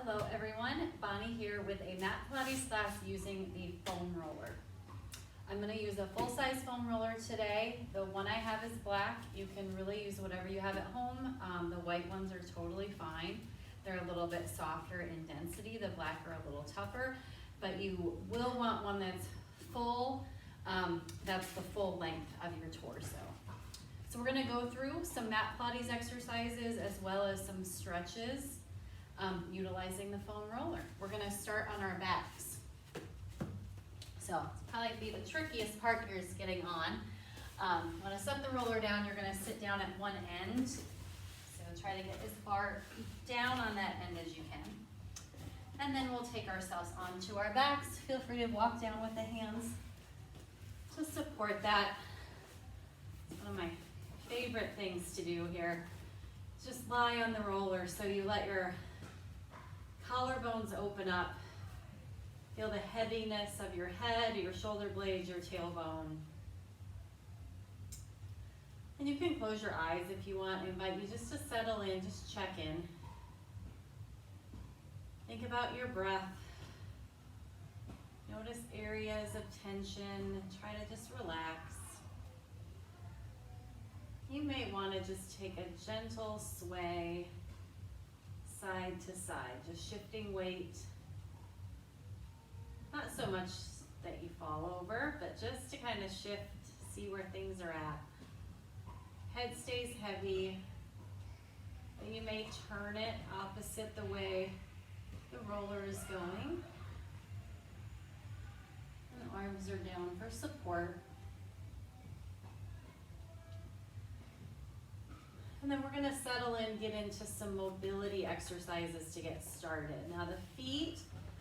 Hello everyone, Bonnie here with a mat Pilates class using the foam roller. I'm going to use a full-size foam roller today. The one I have is black. You can really use whatever you have at home. The white ones are totally fine. They're a little bit softer in density. The black are a little tougher, but you will want one that's full. That's the full length of your torso. So we're going to go through some mat Pilates exercises as well as some stretches utilizing the foam roller. We're going to start on our backs. So it's probably be the trickiest part here is getting on. When I set the roller down, you're going to sit down at one end. So try to get as far down on that end as you can. And then we'll take ourselves onto our backs. Feel free to walk down with the hands to support that. It's one of my favorite things to do here. Just lie on the roller so you let your collarbones open up. Feel the heaviness of your head, your shoulder blades, your tailbone. And you can close your eyes if you want. I invite you just to settle in, just check in. Think about your breath. Notice areas of tension. Try to just relax. You may want to just take a gentle sway side to side, just shifting weight. Not so much that you fall over, but just to kind of shift, see where things are at. Head stays heavy, but you may turn it opposite the way the roller is going. And arms are down for support. And then we're going to settle in, get into some mobility exercises to get started. Now the feet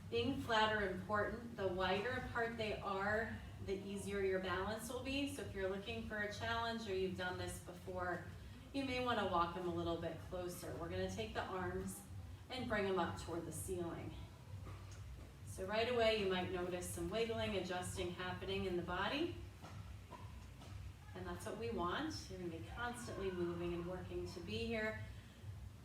being flat are important. The wider apart they are, the easier your balance will be. So if you're looking for a challenge or you've done this before, you may want to walk them a little bit closer. We're going to take the arms and bring them up toward the ceiling. So right away you might notice some wiggling, adjusting happening in the body. And that's what we want. You're going to be constantly moving and working to be here.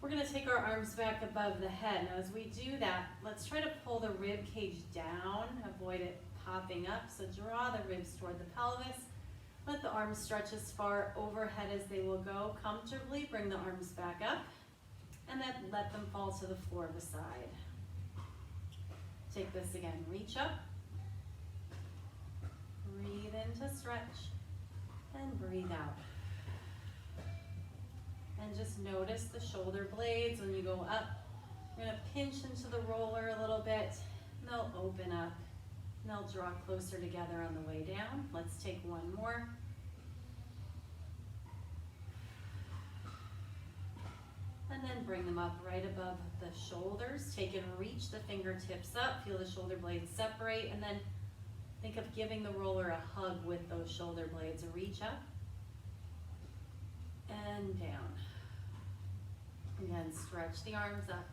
We're going to take our arms back above the head. Now as we do that, let's try to pull the rib cage down, avoid it popping up. So draw the ribs toward the pelvis. Let the arms stretch as far overhead as they will go. Comfortably bring the arms back up and then let them fall to the floor beside. Take this again, reach up, breathe in to stretch. And breathe out. And just notice the shoulder blades when you go up. You're going to pinch into the roller a little bit. And they'll open up. And they'll draw closer together on the way down. Let's take one more. And then bring them up right above the shoulders. Take and reach the fingertips up. Feel the shoulder blades separate. And then think of giving the roller a hug with those shoulder blades. Reach up and down. Again, stretch the arms up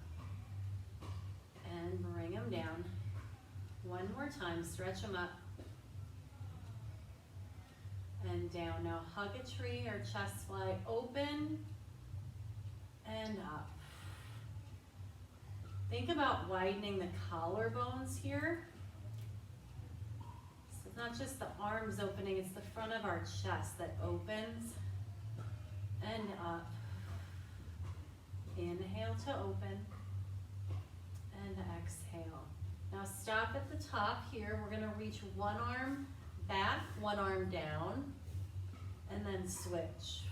and bring them down. One more time, stretch them up and down. Now hug a tree or chest fly open and up. Think about widening the collarbones here. Not just the arms opening, it's the front of our chest that opens and up. Inhale to open and exhale. Now stop at the top here. We're going to reach one arm back, one arm down, and then switch.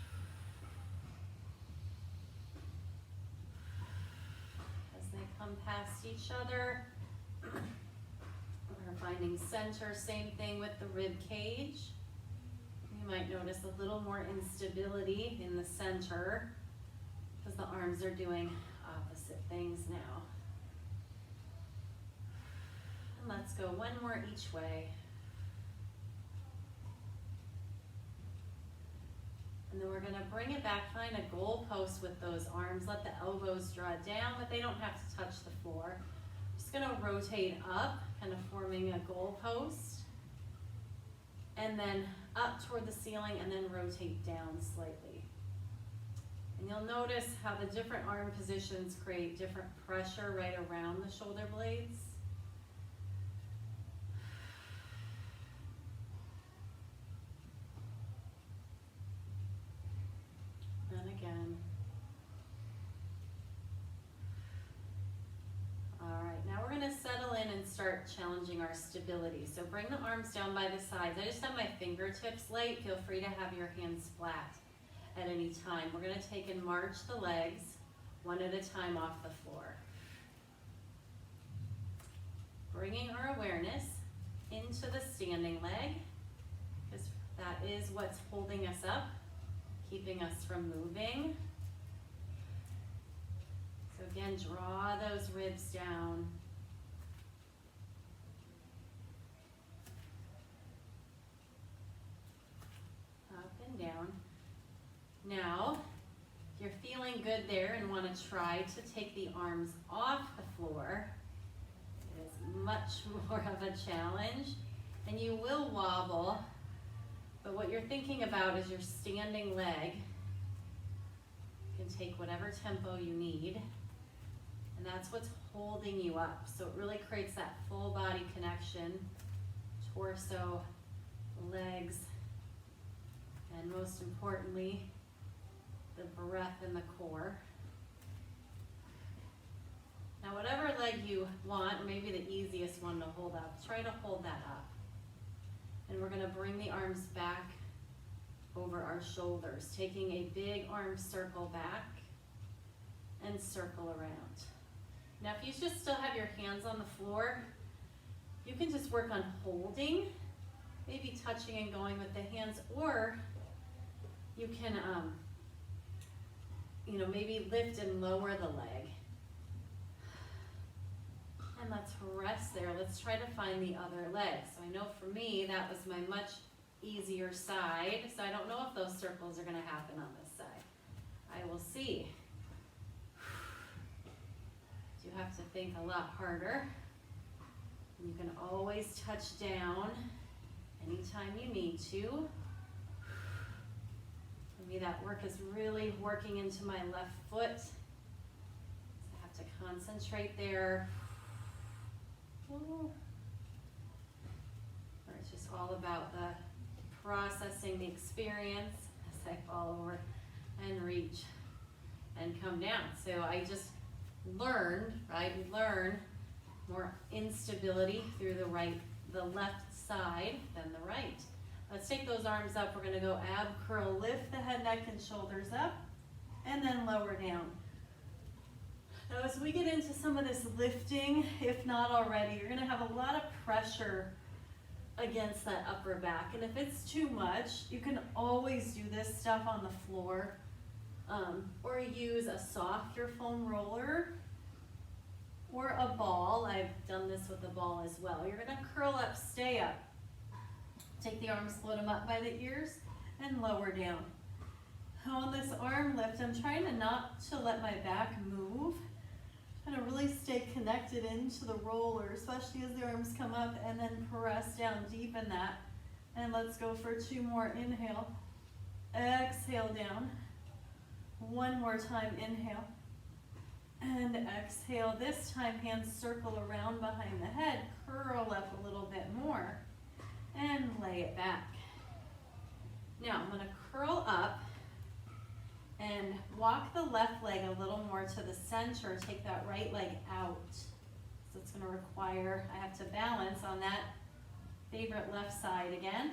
As they come past each other, finding center, same thing with the rib cage. You might notice a little more instability in the center because the arms are doing opposite things now. And let's go one more each way. And then we're going to bring it back, find a goal post with those arms. Let the elbows draw down, but they don't have to touch the floor. Just going to rotate up, kind of forming a goal post, and then up toward the ceiling, and then rotate down slightly. And you'll notice how the different arm positions create different pressure right around the shoulder blades. And again. All right, now we're gonna settle in and start challenging our stability. So bring the arms down by the sides. I just have my fingertips light. Feel free to have your hands flat at any time. We're gonna take and march the legs one at a time off the floor. Bringing our awareness into the standing leg, because that is what's holding us up, keeping us from moving. So again, draw those ribs down. Up and down. Now, if you're feeling good there and want to try to take the arms off the floor, it is much more of a challenge, and you will wobble, but what you're thinking about is your standing leg. You can take whatever tempo you need, and that's what's holding you up. So it really creates that full body connection, torso, legs, and most importantly, the breath in the core. Now whatever leg you want, or maybe the easiest one to hold up, try to hold that up. And we're gonna bring the arms back over our shoulders, taking a big arm circle back and circle around. Now if you just still have your hands on the floor, you can just work on holding, maybe touching and going with the hands, or you can maybe lift and lower the leg. And let's rest there. Let's try to find the other leg. So I know for me, that was my much easier side. So I don't know if those circles are gonna happen on this side. I will see. You have to think a lot harder. You can always touch down anytime you need to. For me, that work is really working into my left foot. So I have to concentrate there. Or it's just all about the processing the experience as I fall over and reach and come down. So I just learned, right? We learn more instability through the left side than the right. Let's take those arms up. We're gonna go ab curl, lift the head, neck, and shoulders up, and then lower down. Now as we get into some of this lifting, if not already, you're gonna have a lot of pressure against that upper back. And if it's too much, you can always do this stuff on the floor, or use a softer foam roller or a ball. I've done this with a ball as well. You're gonna curl up, stay up. Take the arms, float them up by the ears, and lower down. On this arm lift, I'm trying not to let my back move. I'm trying to really stay connected into the roller, especially as the arms come up, and then press down, deepen that. And let's go for 2 more. Inhale, exhale down. 1 more time, inhale, and exhale. This time, hands circle around behind the head, curl up a little bit more, and lay it back. Now, I'm gonna curl up and walk the left leg a little more to the center, take that right leg out. So it's gonna require, I have to balance on that favorite left side again.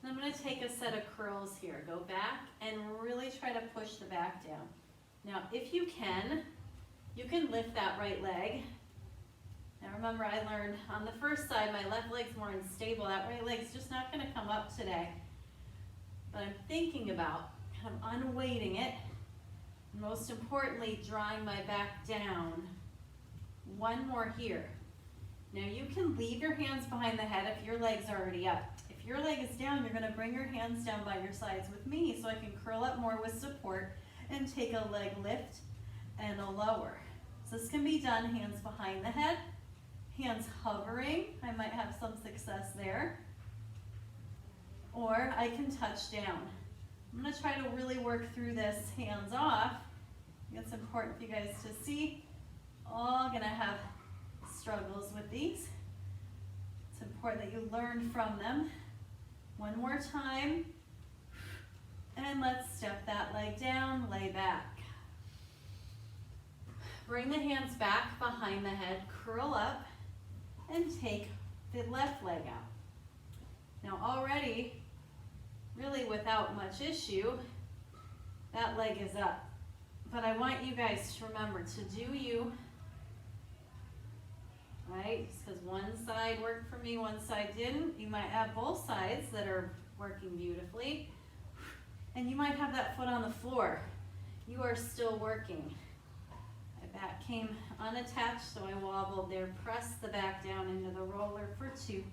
And I'm gonna take a set of curls here. Go back and really try to push the back down. Now, if you can lift that right leg. Now remember, I learned on the first side, my left leg's more unstable. That right leg's just not gonna come up today. But I'm thinking about kind of unweighting it. And most importantly, drawing my back down. 1 more here. Now you can leave your hands behind the head if your leg's already up. If your leg is down, you're gonna bring your hands down by your sides with me so I can curl up more with support and take a leg lift and a lower. So this can be done hands behind the head, hands hovering. I might have some success there. Or I can touch down. I'm gonna try to really work through this hands off. It's important for you guys to see. All gonna have struggles with these. It's important that you learn from them. One more time. And let's step that leg down, lay back. Bring the hands back behind the head, curl up, and take the left leg out. Now already, really without much issue, that leg is up. But I want you guys to remember to do you, right? Just because one side worked for me, one side didn't. You might have both sides that are working beautifully. And you might have that foot on the floor. You are still working. My back came unattached, so I wobbled there. Press the back down into the roller for 2.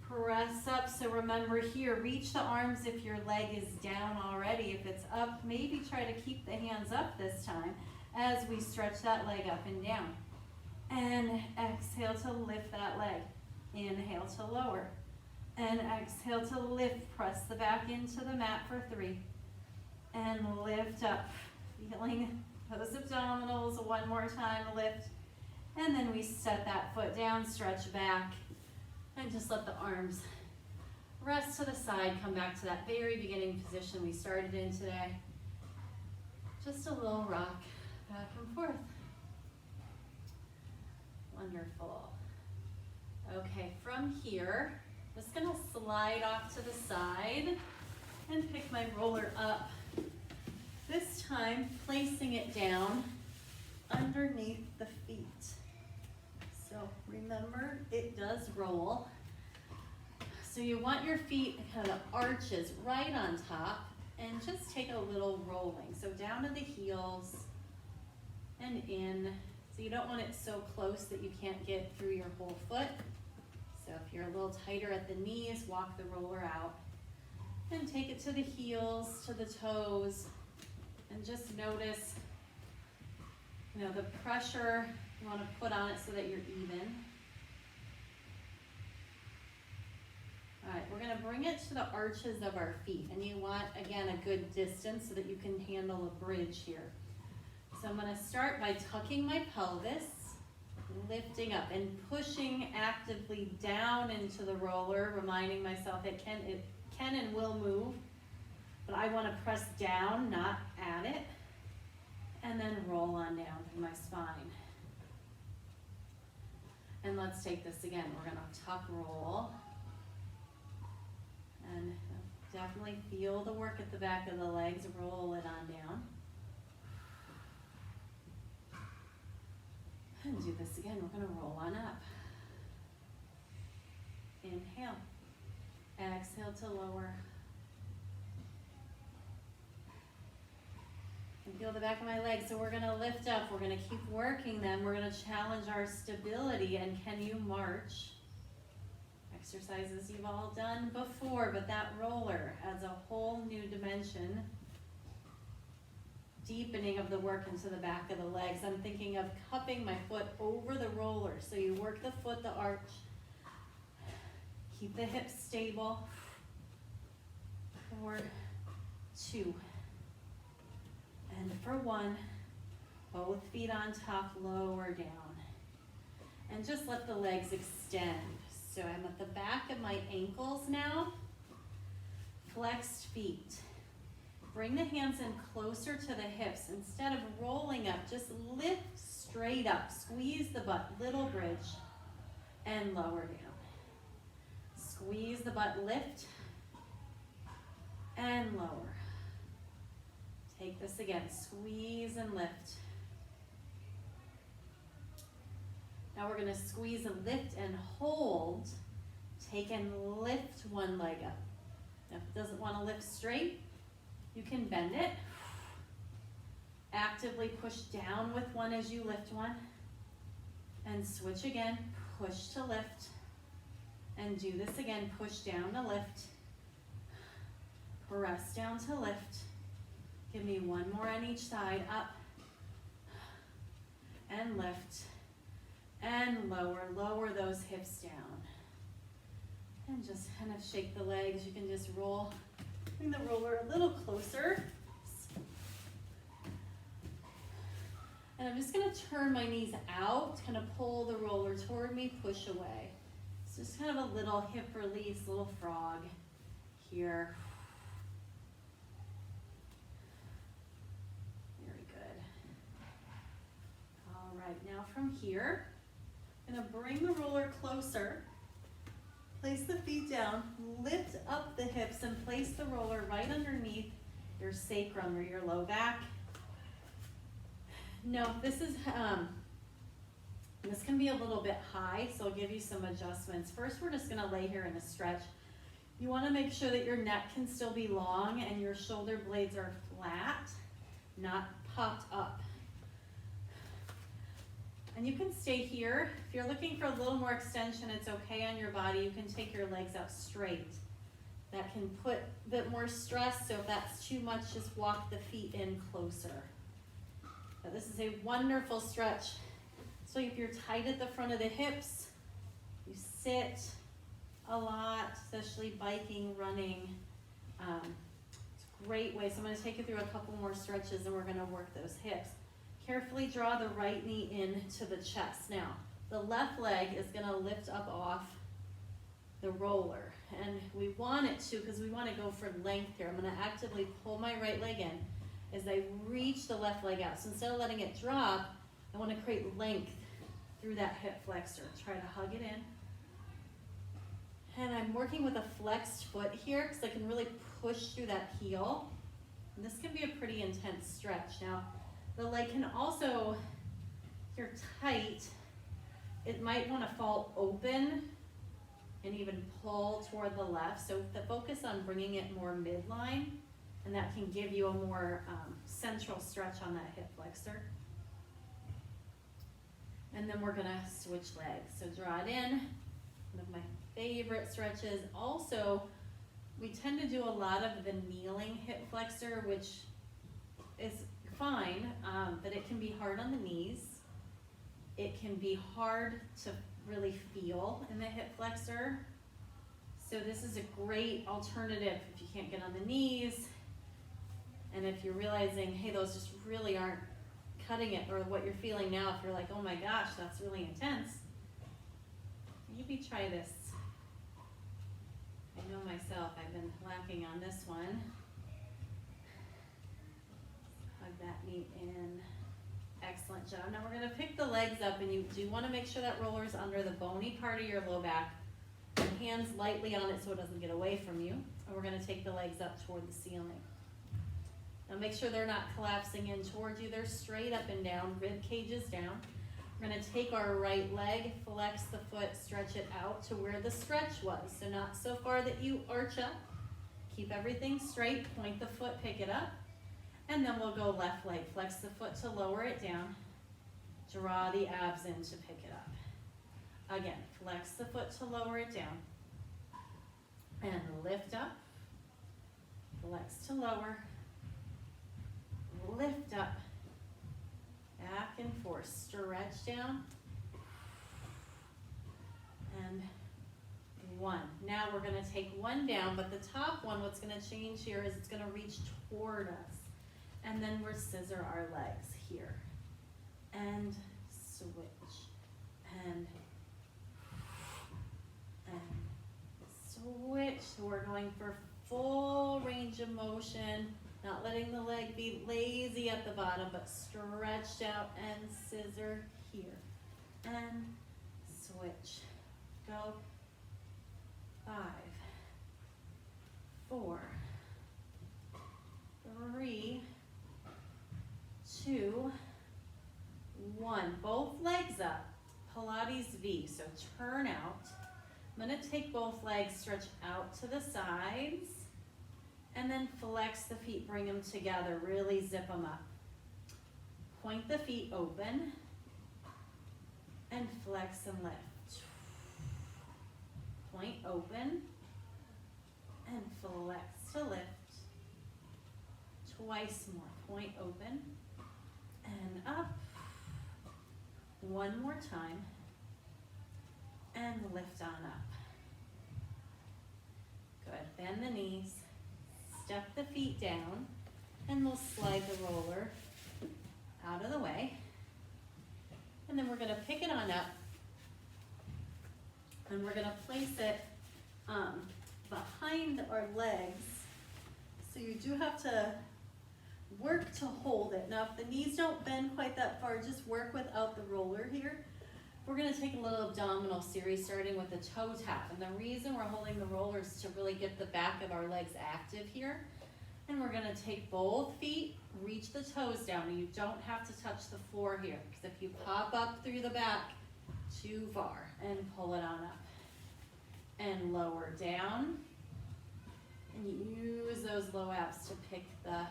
Press up, so remember here, reach the arms if your leg is down already. If it's up, maybe try to keep the hands up this time as we stretch that leg up and down. And exhale to lift that leg. Inhale to lower. And exhale to lift. Press the back into the mat for 3. And lift up. Feeling those abdominals. One more time, lift. And then we set that foot down, stretch back. And just let the arms rest to the side. Come back to that very beginning position we started in today. Just a little rock back and forth. Wonderful. Okay, from here, just gonna slide off to the side and pick my roller up. This time, placing it down underneath the feet. So remember, it does roll. So you want your feet kind of arches right on top and just take a little rolling. So down to the heels and in. So you don't want it so close that you can't get through your whole foot. So if you're a little tighter at the knees, walk the roller out and take it to the heels, to the toes, and just notice, you know, the pressure you want to put on it so that you're even. All right, we're going to bring it to the arches of our feet, and you want, again, a good distance so that you can handle a bridge here. So I'm going to start by tucking my pelvis, lifting up and pushing actively down into the roller, reminding myself it can and will move, but I want to press down, not at it, and then roll on down through my spine. And let's take this again. We're going to tuck roll. And definitely feel the work at the back of the legs. Roll it on down. And do this again. We're going to roll on up. Inhale. Exhale to lower. And feel the back of my legs. So we're going to lift up. We're going to keep working them. We're going to challenge our stability. And can you march? Exercises you've all done before, but that roller adds a whole new dimension. Deepening of the work into the back of the legs. I'm thinking of cupping my foot over the roller. So you work the foot, the arch. Keep the hips stable. For 2. And for 1. Both feet on top, lower down. And just let the legs extend. So I'm at the back of my ankles now. Flexed feet. Bring the hands in closer to the hips. Instead of rolling up, just lift straight up. Squeeze the butt, little bridge, and lower down. Squeeze the butt, lift, and lower. Take this again, squeeze and lift. Now we're gonna squeeze and lift and hold. Take and lift one leg up. Now if it doesn't wanna lift straight, you can bend it. Actively push down with one as you lift one. And switch again, push to lift. And do this again, push down to lift. Press down to lift. Give me one more on each side, up. And lift. And lower, lower those hips down. And just kind of shake the legs. You can just roll Bring the roller a little closer. And I'm just gonna turn my knees out, kind of pull the roller toward me, push away. So just kind of a little hip release, little frog here. Very good. All right, now from here, I'm gonna bring the roller closer. Place the feet down, lift up the hips and place the roller right underneath your sacrum or your low back. No, this can be a little bit high, so I'll give you some adjustments. First, we're just gonna lay here in a stretch. You wanna make sure that your neck can still be long and your shoulder blades are flat, not popped up. And you can stay here. If you're looking for a little more extension, it's okay on your body. You can take your legs out straight. That can put a bit more stress, so if that's too much, just walk the feet in closer. Now, this is a wonderful stretch. So if you're tight at the front of the hips, you sit a lot, especially biking, running. It's a great way. So I'm gonna take you through a couple more stretches and we're gonna work those hips. Carefully draw the right knee into the chest. Now, the left leg is gonna lift up off the roller. And we want it to, because we wanna go for length here. I'm gonna actively pull my right leg in as I reach the left leg out. So instead of letting it drop, I wanna create length through that hip flexor. Try to hug it in. And I'm working with a flexed foot here because I can really push through that heel. And this can be a pretty intense stretch. Now, the leg can also, if you're tight, it might want to fall open and even pull toward the left. So the focus on bringing it more midline, and that can give you a more central stretch on that hip flexor. And then we're gonna switch legs. So draw it in, one of my favorite stretches. Also, we tend to do a lot of the kneeling hip flexor, which is fine, but it can be hard on the knees. It can be hard to really feel in the hip flexor. So this is a great alternative if you can't get on the knees. And if you're realizing, hey, those just really aren't cutting it, or what you're feeling now, if you're like, oh my gosh, that's really intense, maybe try this. I know myself, I've been lacking on this one. Hug that knee in. Excellent job. Now we're gonna pick the legs up, and you do wanna make sure that roller's under the bony part of your low back. And hands lightly on it so it doesn't get away from you. And we're gonna take the legs up toward the ceiling. Now make sure they're not collapsing in towards you. They're straight up and down, rib cages down. We're gonna take our right leg, flex the foot, stretch it out to where the stretch was. So not so far that you arch up. Keep everything straight, point the foot, pick it up. And then we'll go left leg, flex the foot to lower it down. Draw the abs in to pick it up. Again, flex the foot to lower it down. And lift up, flex to lower. Lift up, back and forth, stretch down, and one. Now we're gonna take one down, but the top one, what's gonna change here is it's gonna reach toward us. And then we're scissor our legs here. And switch, and switch. So we're going for full range of motion. Not letting the leg be lazy at the bottom, but stretched out and scissor here. And switch. Go. 5, 4, 3, 2, 1. Both legs up. Pilates V. So turn out. I'm going to take both legs, stretch out to the sides. And then flex the feet, bring them together, really zip them up. Point the feet open and flex and lift. Point open and flex to lift. Twice more, point open and up. One more time and lift on up. Good, bend the knees. step the feet down, and we'll slide the roller out of the way. And then we're gonna pick it on up, and we're gonna place it behind our legs. So you do have to work to hold it. Now, if the knees don't bend quite that far, just work without the roller here. We're gonna take a little abdominal series starting with the toe tap. And the reason we're holding the roller is to really get the back of our legs active here. And we're gonna take both feet, reach the toes down, and you don't have to touch the floor here, because if you pop up through the back too far, and pull it on up. And lower down, and you use those low abs to pick the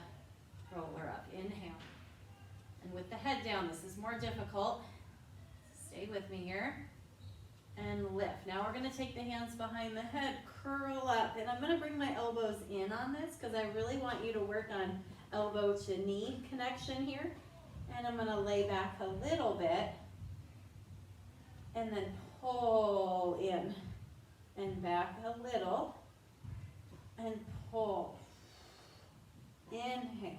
roller up. Inhale. And with the head down, this is more difficult. Stay with me here. And lift. Now we're gonna take the hands behind the head, curl up, and I'm gonna bring my elbows in on this because I really want you to work on elbow to knee connection here. And I'm gonna lay back a little bit, and then pull in, and back a little, and pull. Inhale.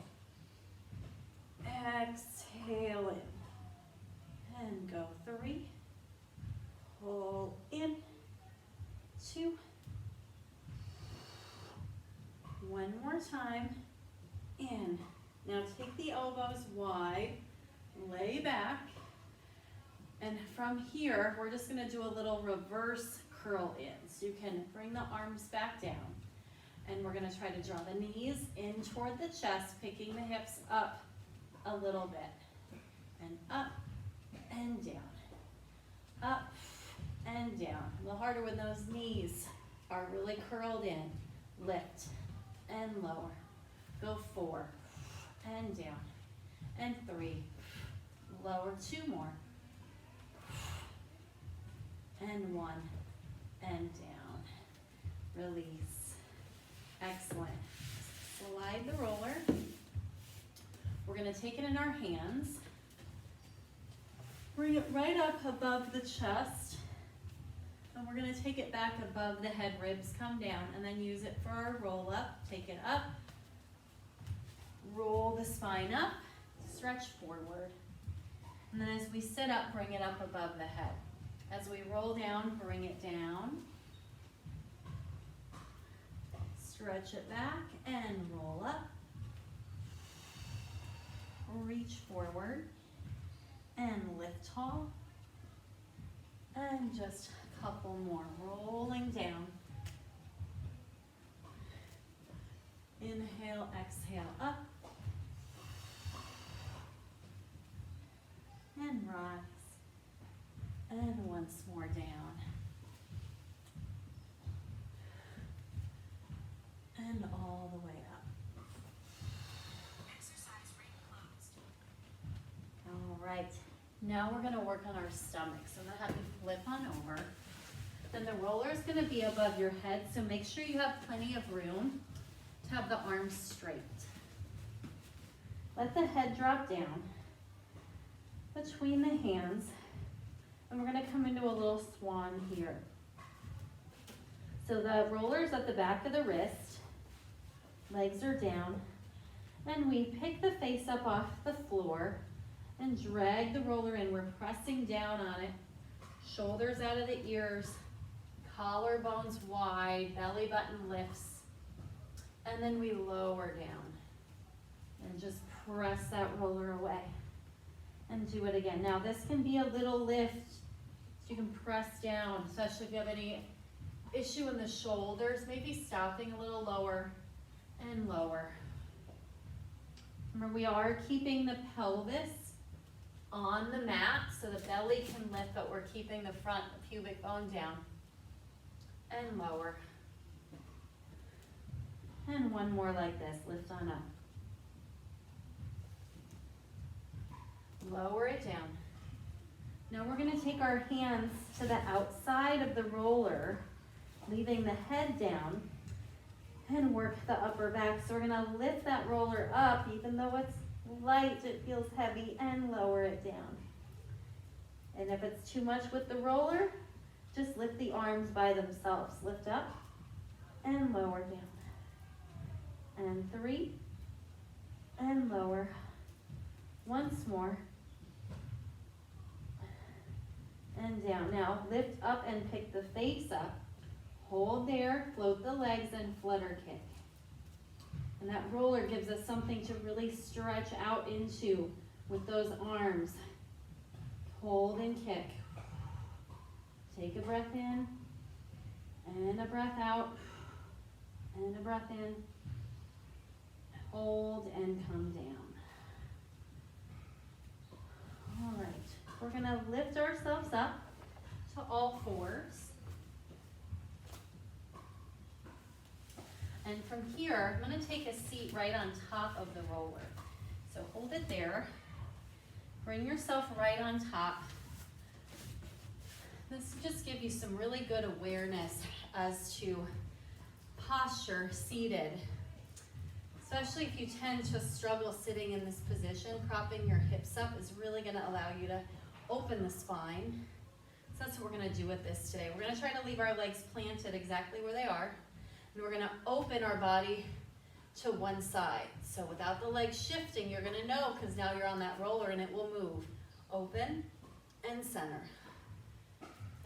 Exhale in. And go 3. Pull in. 2. One more time. In. Now take the elbows wide. Lay back. And from here, we're just going to do a little reverse curl in. So you can bring the arms back down. And we're going to try to draw the knees in toward the chest, picking the hips up a little bit. And up and down. Up and down. A little harder when those knees are really curled in. Lift and lower. Go 4 and down. And 3. Lower 2 more. And 1 and down. Release. Excellent. Slide the roller. We're going to take it in our hands. Bring it right up above the chest. And we're going to take it back above the head, ribs come down, and then use it for our roll up. Take it up. Roll the spine up. Stretch forward. And then as we sit up, bring it up above the head. As we roll down, bring it down. Stretch it back and roll up. Reach forward and lift tall. And just a couple more. Rolling down. Inhale, exhale, up. And rise. And once more down. And all the way up. Exercise ring closed. All right. Now we're going to work on our stomach. So I'm going to have you flip on over. Then the roller is going to be above your head, so make sure you have plenty of room to have the arms straight. Let the head drop down between the hands. And we're going to come into a little swan here. So the roller's at the back of the wrist. Legs are down. And we pick the face up off the floor and drag the roller in. We're pressing down on it. Shoulders out of the ears. Collarbones wide. Belly button lifts. And then we lower down. And just press that roller away. And do it again. Now this can be a little lift. So you can press down, especially if you have any issue in the shoulders. Maybe stopping a little lower and lower. Remember, we are keeping the pelvis on the mat so the belly can lift, but we're keeping the front, the pubic bone down. And lower. And one more like this. Lift on up. Lower it down. Now we're going to take our hands to the outside of the roller, leaving the head down, and work the upper back. So we're going to lift that roller up, even though it's light, it feels heavy, and lower it down. And if it's too much with the roller, just lift the arms by themselves. Lift up and lower down. and 3, and lower. Once more, and down. Now lift up and pick the face up. Hold there, float the legs, and flutter kick. And that roller gives us something to really stretch out into with those arms. Hold and kick. Take a breath in, and a breath out, and a breath in. Hold and come down. All right, we're gonna lift ourselves up to all fours. And from here, I'm gonna take a seat right on top of the roller. So hold it there. Bring yourself right on top. This will just give you some really good awareness as to posture seated. Especially if you tend to struggle sitting in this position, propping your hips up is really gonna allow you to open the spine. So that's what we're gonna do with this today. We're gonna try to leave our legs planted exactly where they are. And we're gonna open our body to one side. So without the legs shifting, you're gonna know because now you're on that roller and it will move. Open and center.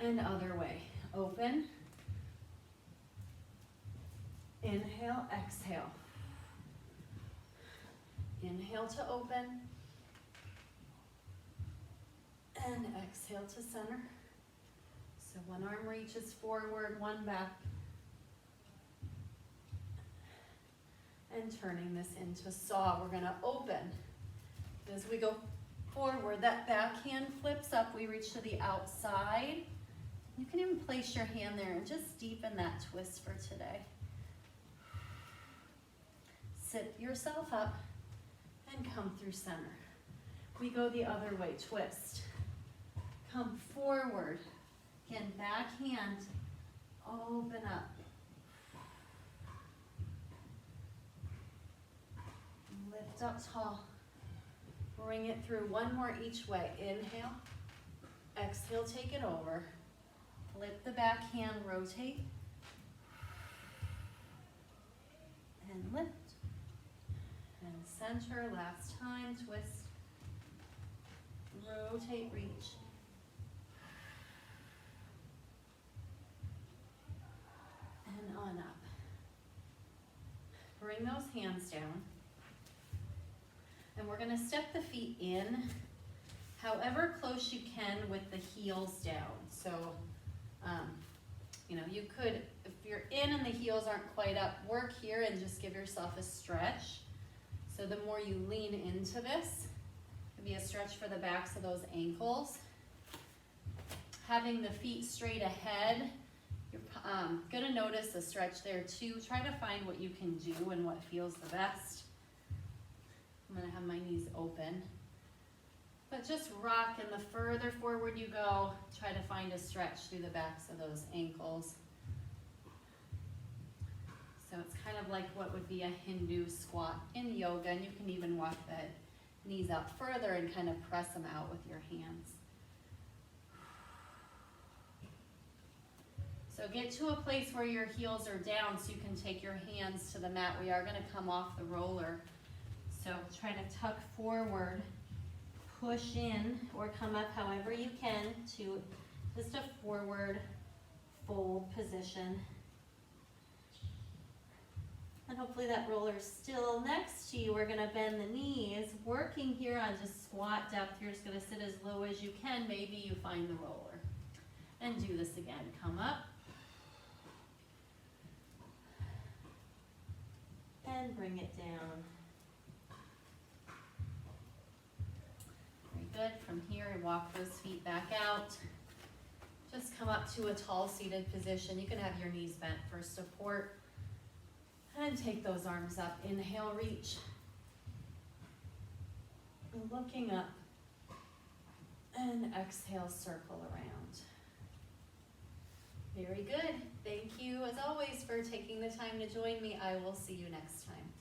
And other way. Open. Inhale, exhale. Inhale to open. And exhale to center. So one arm reaches forward, one back. And turning this into saw, we're gonna open. As we go forward, that back hand flips up, we reach to the outside. You can even place your hand there and just deepen that twist for today. Sit yourself up and come through center. We go the other way, twist. Come forward. Again, back hand, open up. Lift up tall. Bring it through. One more each way. Inhale. Exhale, take it over. Flip the back hand, rotate. And lift. And center, last time, twist. Rotate, reach. And on up. Bring those hands down. And we're gonna step the feet in, however close you can with the heels down. So, you could, if you're in and the heels aren't quite up, work here and just give yourself a stretch. So the more you lean into this, it'll be a stretch for the backs of those ankles. Having the feet straight ahead, you're gonna notice a stretch there too. Try to find what you can do and what feels the best. I'm gonna have my knees open. But just rock, and the further forward you go, try to find a stretch through the backs of those ankles. So it's kind of like what would be a Hindu squat in yoga, and you can even walk the knees out further and kind of press them out with your hands. So get to a place where your heels are down so you can take your hands to the mat. We are gonna come off the roller. So try to tuck forward, push in, or come up however you can to just a forward fold position. And hopefully that roller's still next to you. We're gonna bend the knees, working here on just squat depth. You're just gonna sit as low as you can. Maybe you find the roller. And do this again. Come up. And bring it down. Good. From here, walk those feet back out. Just come up to a tall seated position. You can have your knees bent for support. And take those arms up. Inhale, reach. Looking up. And exhale, circle around. Very good. Thank you, as always, for taking the time to join me. I will see you next time.